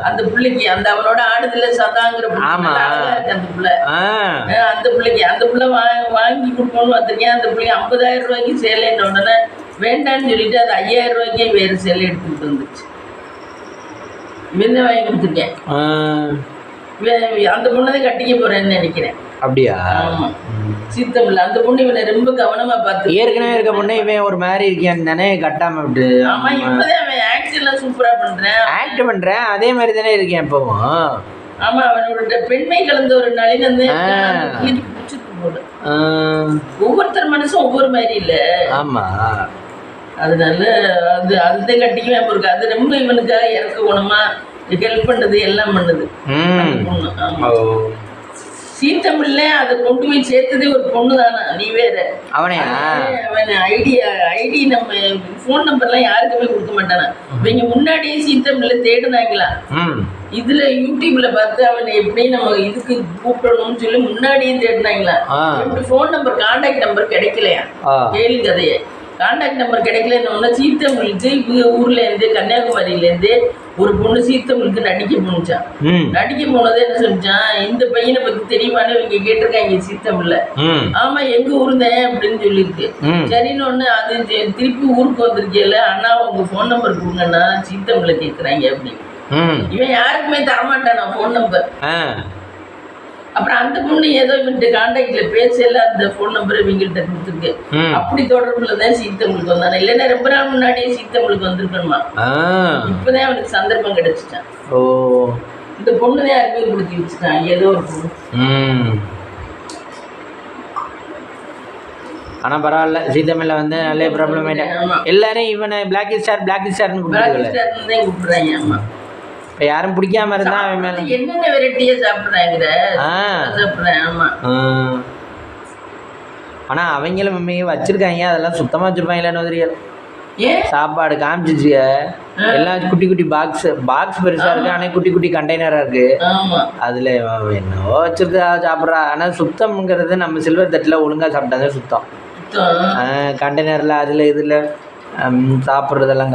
அந்த புள்ளைக்கு அந்த அவனோட ஆடுதல சதாங்கிற அந்த புள்ள, அந்த புள்ள வாங்கி கொடுக்கணும்னு பார்த்திருக்கேன். அந்த பிள்ளைக்கு 50,000 ரூபாய்க்கு சேலைன்னு உடனே வேண்டான்னு சொல்லிட்டு அது 5,000 ரூபாய்க்கே வேறு சேலை எடுத்துக்கிட்டு வந்துச்சு. வாங்கி கொடுத்துருக்கேன். அந்த பொண்ணை கட்டிக்க போறேன்னு நினைக்கிறேன். அப்படியா? ஆமா, சித்தமில்ல அந்த பொண்ணு இவனை ரொம்ப கவனமா பார்த்து. ஏற்கனவே இருக்க பொண்ணு இவன் ஒரு மாதிரி இருக்கான்னு தானே கட்டாம விட்டு. ஆமா, இப்பதான் அவன் ஆக்ட் எல்லாம் சூப்பரா பண்றேன், அதே மாதிரி தானே இருக்கேன் இப்பவும். ஆமா, அவனோட பெண்மை கலந்த ஒரு நளினந்து பிடிச்சிருக்கு போல. ஒவ்வொருத்தர் மனசும் ஒவ்வொரு மாதிரி இல்ல. ஆமா, அதனால அந்த கட்டிக்குவேன் இருக்கு. அது ரொம்ப இவனுக்காக இறக்க குணமா ஹெல்ப் பண்ணது, எல்லாம் பண்ணுது பொண்ணு. ஆமா, சீத்தமில்ல அதை கொண்டு போய் சேர்த்ததே ஒரு பொண்ணு தானா, நீ வேற. அவன் ஐடி நம்ம போன் நம்பர்லாம் யாருக்குமே கொடுக்க மாட்டானா. இவங்க முன்னாடியே சீத்தமில்ல தேடுனாங்களா, இதுல யூடியூப்ல பார்த்து அவனை எப்படி நம்ம இதுக்கு கூப்பிடணும்னு சொல்லி முன்னாடியே தேடினாங்களா. போன் நம்பர், கான்டாக்ட் நம்பர் கிடைக்கலையா, கேள்வி கதையை. கான்டாக்ட் நம்பர் கிடைக்கலன்னு சீத்தமிழுக்கு இவங்க ஊர்ல இருந்து கன்னியாகுமரியில இருந்து ஒரு பொண்ணு சீத்தமிழுக்கு நடிக்க போனுச்சான். நடிக்க போனதே என்ன சொல்லிச்சான், இந்த பையனை பத்தி தெரியுமான்னு இவங்க கேட்டிருக்காங்க சீத்தமிழ்ல. ஆமா, எங்க ஊருந்தேன் அப்படின்னு சொல்லியிருக்கு. சரின்னு ஒண்ணு அது திருப்பி ஊருக்கு வந்திருக்கேல, அண்ணா உங்க போன் நம்பர் கொடுங்கன்னா சீத்தமிழ்ல கேட்கறாங்க அப்படின்னு. இவன் யாருக்குமே தரமாட்டானா போன் நம்பர். அப்புறம் அந்த பொண்ணு ஏதோ இவன்ட்டு கான்டாக்ட்ல பேசல, அந்த போன் நம்பர் இவங்கள்ட்ட கொடுத்துருக்கு. அப்படி தொடர்புலதான் சீத்தமிழுக்கு வந்தானா, இல்லைன்னா ரொம்ப நாள் முன்னாடியே சீத்தமிழுக்கு வந்திருக்கணுமா. இப்பதான் அவனுக்கு சந்தர்ப்பம் கிடைச்சிட்டான். இந்த பொண்ணுதான் யாருமே கொடுத்து வச்சுட்டான், ஏதோ ஒரு பொண்ணு. ஆனா பரவாயில்ல, சீத்தமிழ்ல நல்ல ப்ராப்ளம் ஆயிட்டேன். எல்லாரும் இவனை பிளாக் ஸ்டார்னு கூப்பிடுறாங்க. ஆமா, யாரும் பிடிக்காம இருந்தா என்னென்ன வெரைட்டியா சாப்பிடுறாங்க. ஆனா அவங்களும் மம்மியும் வச்சிருக்காங்க, அதெல்லாம் சுத்தமா வச்சிருப்பாங்களான்னு தெரியல. சாப்பாடு காமிச்சிச்சு, எல்லாம் குட்டி குட்டி பாக்ஸ் பெருசா இருக்கு, ஆனா குட்டி குட்டி கண்டெய்னரா இருக்கு. அதுல என்னவோ வச்சிருக்கா சாப்பிட்றா. ஆனா சுத்தம்ங்கிறது நம்ம சில்வர் தட்டுல ஒழுங்கா சாப்பிட்டாதான் சுத்தம். கண்டெய்னர்ல அதுல இதுல சாப்பிட்றதெல்லாம்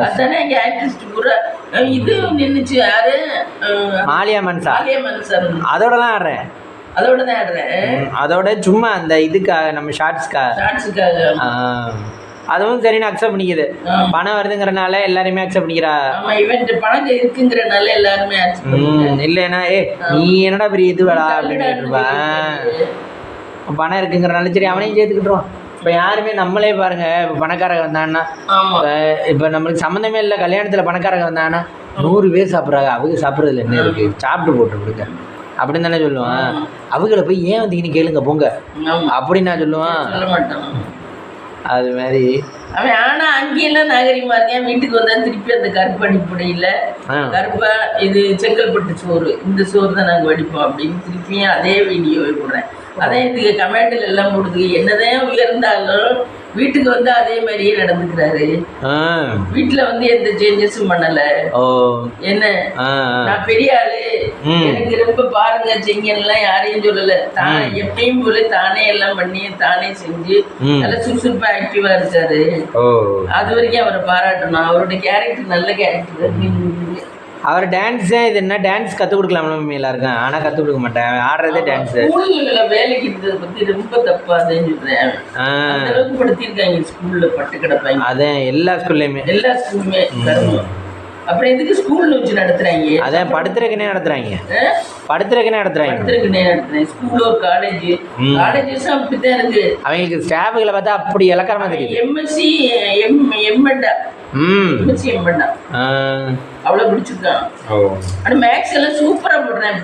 இது நின்னுச்சு. யாரு? மாலியா மன்சா. அதோடலாம் ஆடுறேன், அதோட சும்மா அந்த இதுக்காக நம்ம ஷார்ட்ஸ்க்காக. அதுவும் சரின்னு அக்செப்ட் பண்ணிக்குது. பணம் வருதுங்கிறனால எல்லாருமே அக்செப்ட் பண்ணிக்கிறா. பணம் இருக்குங்கிறனால எல்லாருமே இல்லைன்னா நீ என்னடா பெரிய இது வேடா அப்படின்னு கேட்டுருப்பேன். பணம் இருக்குங்கிறனால சரி அவனையும் சேர்த்துக்கிட்டுருவான். இப்போ யாருமே நம்மளே பாருங்க, இப்போ பணக்காரங்க வந்தாங்கன்னா, இப்போ நம்மளுக்கு சம்மந்தமே இல்லை, கல்யாணத்தில் பணக்காரங்க வந்தாங்கன்னா 100 பேர் சாப்பிட்றாங்க, அவங்க சாப்பிட்றதுல என்ன இருக்கு, சாப்பிட்டு போட்டு விடுங்க அப்படின்னு தானே சொல்லுவான். அவங்கள போய் ஏன் வந்தீங்கன்னு கேளுங்க போங்க அப்படின்னு நான் சொல்லுவான். அது மாதிரி அவன். ஆனா அங்கேயெல்லாம் நாகரிகமா இருக்கேன். வீட்டுக்கு வந்தா திருப்பி அந்த கருப்பு அடிப்படையில் கருப்பா இது செங்கல்பட்டு சோறு, இந்த சோறு தான் நாங்கள் வடிப்போம் அப்படின்னு திருப்பியும் அதே வீடியோவை போடுறேன். அதான் இதுக்கு கமெண்டில் எல்லாம் போடுது, என்னதான் உயர்ந்தாலும் வீட்டுக்கு வந்து அதே மாதிரியே நடந்துக்கிறாரு. வீட்டுல வந்து எந்த சேஞ்சஸும் பண்ணல. என்ன நான் பெரிய ஆளு, எனக்கு ரொம்ப பாருங்க செய்யலாம் யாரையும் சொல்லல. தான் எப்பயும் போல தானே எல்லாம் பண்ணி தானே செஞ்சு நல்ல சுறுசுறுப்பா ஆக்டிவா இருக்காரு. அது வரைக்கும் அவரை பாராட்டணும். அவருடைய கேரக்டர் நல்ல கேரக்டர். அவர் டான்ஸே இது என்ன டான்ஸ் கற்றுக் கொடுக்கலாம்ல மம்மி எல்லாருக்கும். ஆனால் கற்றுக் கொடுக்க மாட்டேன், ஆடுறதே டான்ஸு. ஸ்கூல்களில் வேலைக்கு இருந்ததை பற்றி ரொம்ப தப்பாதுன்னு சொல்கிறேன். அந்த அளவுக்கு படுத்திருக்காங்க ஸ்கூலில், பட்டு கிடப்பாங்க. அதான் எல்லா ஸ்கூல்லையுமே அப்புறம் எதுக்கு ஸ்கூல்ல வச்சு நடத்துறாங்க? அதான் படுத்துறதுக்குனே நடத்துறாங்க. படுத்துறதுக்குனே நடத்துறாங்க. ஸ்கூல் ஒரு காலேஜஸ் அப்படித்தான் இருக்கு. அவங்களுக்கு ஸ்டாஃப்களை பார்த்தா அப்படி இலக்கணமா தெரியுது. எம்எஸ்சி எம்எட்டா அவ்வளவு பிடிச்சிருக்கான். ஆனா மேக்ஸ் எல்லாம் சூப்பரா போடுறேன்.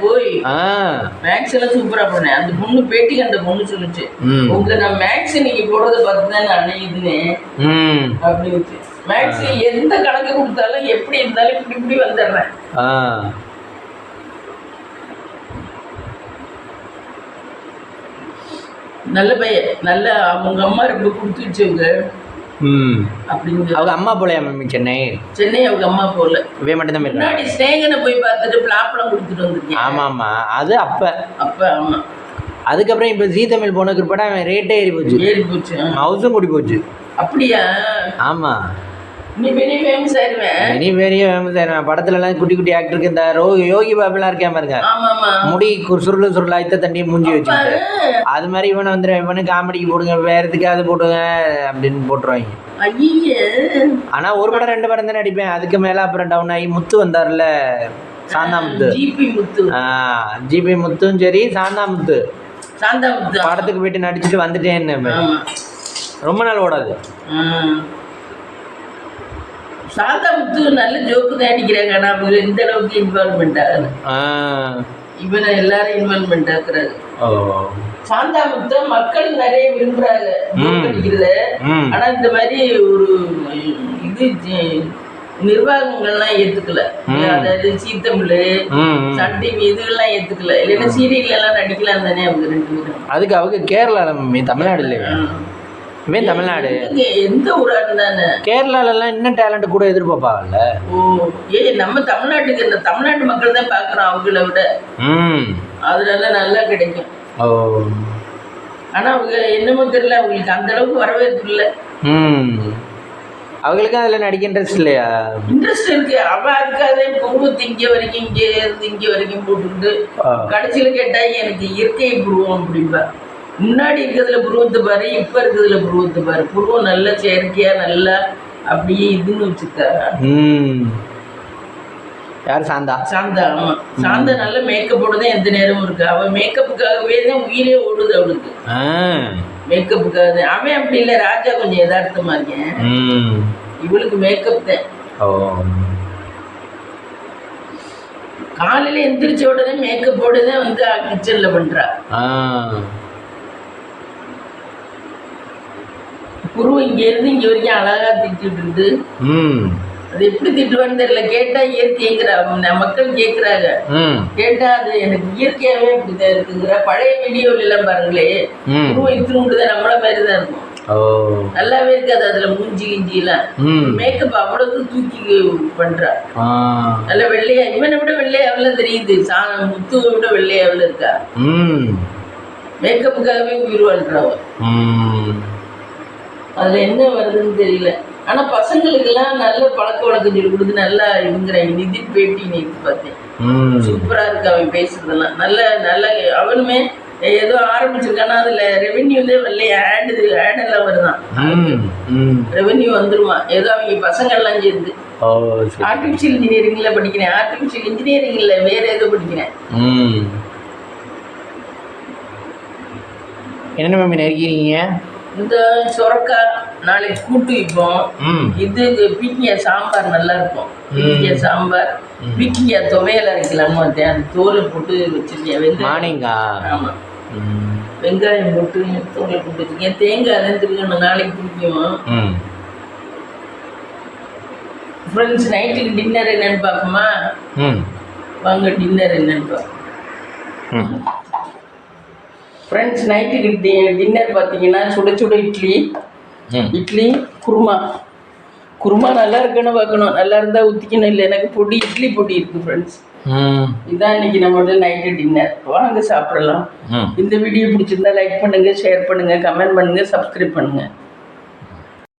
மேக்ஸ் எல்லாம் சூப்பரா போடுறேன். அந்த பொண்ணு பேட்டிக்கு அந்த பொண்ணு சொல்லுச்சு, உங்களை நான் மேக்ஸ் நீங்க போடுறத பார்த்துதான் நான் அணையுதுன்னு அப்படி வச்சு. மேக்ஸ் எந்த கணக்கு கொடுத்தாலும் எப்படி இருந்தாலும் இப்படி வந்துடுறேன். நல்ல பையன், நல்ல அவங்க அம்மா ரொம்ப கொடுத்து வச்சவங்க. அவங்க அம்மா போலையா மம்மி? சென்னை அவங்க அம்மா போல. இவே மட்டும் தான் முன்னாடி ஸ்நேகனை போய் பார்த்துட்டு பிளாப்பெல்லாம் கொடுத்துட்டு வந்துருக்கேன். ஆமா அது அப்ப ஆமா. அதுக்கப்புறம் இப்ப ஜீ தமிழ் போனதுக்கு பிற்பாடு அவன் ரேட்டே ஏறி போச்சு. ஹவுஸும் கூடி போச்சு. அப்படியா? ஆமா. நீ பெரிய ஃபேமஸ் ஆயிருவேன். படத்துல எல்லாம் குட்டி குட்டி ஆக்டருக்கு இந்த யோகி பாபெல்லாம் இருக்கேன் பாருங்க, முடி சுருளா இத்த தண்ணி மூஞ்சி வச்சுக்கிட்டு, அது மாதிரி இவனை வந்து இவனு காமெடிக்கு போடுங்க, வேற எதுக்காவது போடுங்க அப்படின்னு போட்டுருவாங்க. ஆனா ஒரு படம் 2 படம் தான் நடிப்பேன். அதுக்கு மேல அப்புறம் டவுன் ஆகி முத்து வந்தாருல, சாந்தாமுத்து. ஜிபி முத்தும் சரி சாந்தாமுத்து படத்துக்கு போயிட்டு நடிச்சுட்டு வந்துட்டேன்னு ரொம்ப நாள் ஓடாது. சாந்தாமுத்து நல்ல ஜோக்கு தான் அடிக்கிறாங்க. ஆனா அவங்க இந்த அளவுக்கு இன்வால்வ்மெண்ட் ஆகுது. இவனை எல்லாரும் இன்வால்வ்மெண்ட் ஆக்குறாங்க. சாந்தாமுத்து மக்கள் நிறைய விரும்புறாங்க அடிக்கிறத. ஆனா இந்த மாதிரி ஒரு இது நிர்வாகங்கள்லாம் ஏத்துக்கல. அதாவது ஜீ தமிழ், சன் டிவி இதுகள்லாம் ஏத்துக்கல. இல்லைன்னா சீரியல் எல்லாம் நடிக்கலாம் தானே அவங்க 2 பேரும். அதுக்கு அவங்க கேரளா தமிழ்நாடு இல்லையா? தமிழ்நாடு எந்த ஊரா இருந்தானே கேரளால எல்லாம் இன்னும் டேலண்ட் கூட எதிர்பார்ப்பாங்கல்ல. நம்ம தமிழ்நாட்டுக்கு இந்த தமிழ்நாட்டு மக்கள் தான் பாக்குறோம் அவங்கள விட. அதனால நல்லா கிடைக்கும். ஆனா அவங்க என்னமோ தெரியல, அவங்களுக்கு அந்த அளவுக்கு வரவேற்பு இல்லை. அவங்களுக்கு அதுல நடிக்க இன்ட்ரெஸ்ட் இல்லையா? இன்ட்ரெஸ்ட் இருக்கு. அவ அதுக்காக புருவத்தை இங்க வரைக்கும் இங்க இருந்து இங்க வரைக்கும் போட்டுக்கிட்டு கடைசியில கேட்டா எனக்கு இயற்கை புருவம் அப்படின்பா. முன்னாடி இருக்கிறதுல புருவத்தை பாரு, இப்ப இருக்கிறதுல புருவத்தை பாரு. புருவம் நல்லா செயற்கையா நல்லா அப்படியே இதுன்னு வச்சுக்க. யார்? சாந்தா. ஆமா. சாந்தா நல்ல மேக்கப்போட தான் எந்த நேரமும் இருக்கு. அவன் மேக்கப்புக்காகவே தான் உயிரே ஓடுது அவளுக்கு. மேக்கப்புக்காக தான். அவன் அப்படி இல்லை, ராஜா கொஞ்சம் யதார்த்தமா இருக்கேன். இவளுக்கு மேக்கப் தான். காலையில எந்திரிச்ச உடனே மேக்கப்போட தான் வந்து கிச்சன்ல பண்றா. புருவம் இங்க இருந்து இங்க வரைக்கும் அழகா திட்டிட்டு இருந்து அது எப்படி திட்டுவான்னு தெரியல. கேட்டா இயற்கைங்கிற மக்கள் கேட்கறாங்க. கேட்டா அது எனக்கு இயற்கையாவே இப்படிதான் இருக்குங்கிற. பழைய வீடியோல எல்லாம் பாருங்களே, புருவம் இத்தினுண்டுதான் நம்மள மாதிரிதான் இருக்கும். நல்லாவே இருக்காது அதுல மூஞ்சி கிஞ்சி எல்லாம். மேக்கப் அவ்வளவு தூக்கி பண்றா. நல்ல வெள்ளையா, இவனை விட வெள்ளையாவில தெரியுது. முத்துவை விட வெள்ளையாவில இருக்கா. மேக்கப்புக்காகவே உயிர் வாழ்றாவ. அதுல என்ன வருதுன்னு தெரியல. ஆனா பசங்களுக்கு எல்லாம் நல்ல பழக்க வழக்கம் சொல்லி கொடுத்து நல்லா இருக்கிறாங்க. நிதின் பேட்டி நேற்று பார்த்தேன், சூப்பரா இருக்கு அவன் பேசுறதெல்லாம். நல்ல நல்ல அவனுமே ஏதோ ஆரம்பிச்சிருக்கானா, அதுல ரெவென்யூ ஆட் எல்லாம் வருதான். ரெவென்யூ வந்துருமா ஏதோ அவங்க பசங்க எல்லாம் சேர்ந்து. ஆர்டிபிஷியல் இன்ஜினியரிங்ல படிக்கிறேன். ஆர்டிபிஷியல் இன்ஜினியரிங் இல்ல, வேற ஏதோ படிக்கிறேன். என்ன மேம் நினைக்கிறீங்க? இந்த சொரக்காய் நாளைக்கு கூட்டு வைப்போம். இது பீக்கிங்காய் சாம்பார் நல்லா இருக்கும். பீக்கிங்காய் சாம்பார், பீக்கிங்காய் துவையல் அரைக்கலாமா? அந்த தோலை போட்டு வச்சிருக்கேன். ஆமா, வெங்காயம் போட்டு தோலை போட்டு வச்சிருக்கேன். தேங்காய் தான் திருக்கணும், நாளைக்கு பிடிக்கும். ஃப்ரெண்ட்ஸ் நைட்டுக்கு டின்னர் என்னன்னு பார்ப்போமா? வாங்க டின்னர் என்னன்னு பார்ப்போம். ஃப்ரெண்ட்ஸ் நைட்டுக்கு டின்னர் பார்த்தீங்கன்னா சுட சுட இட்லி, இட்லி குருமா. குருமா நல்லா இருக்குன்னு பார்க்கணும், நல்லா இருந்தால் ஊற்றிக்கணும். இல்லை எனக்கு பொடி, இட்லி பொடி இருக்குது ஃப்ரெண்ட்ஸ். இதான் இன்னைக்கு நம்மளோட நைட்டு டின்னர். வாங்க சாப்பிடலாம். இந்த வீடியோ பிடிச்சிருந்தா லைக் பண்ணுங்கள், ஷேர் பண்ணுங்கள், கமெண்ட் பண்ணுங்கள், சப்ஸ்கிரைப் பண்ணுங்கள்.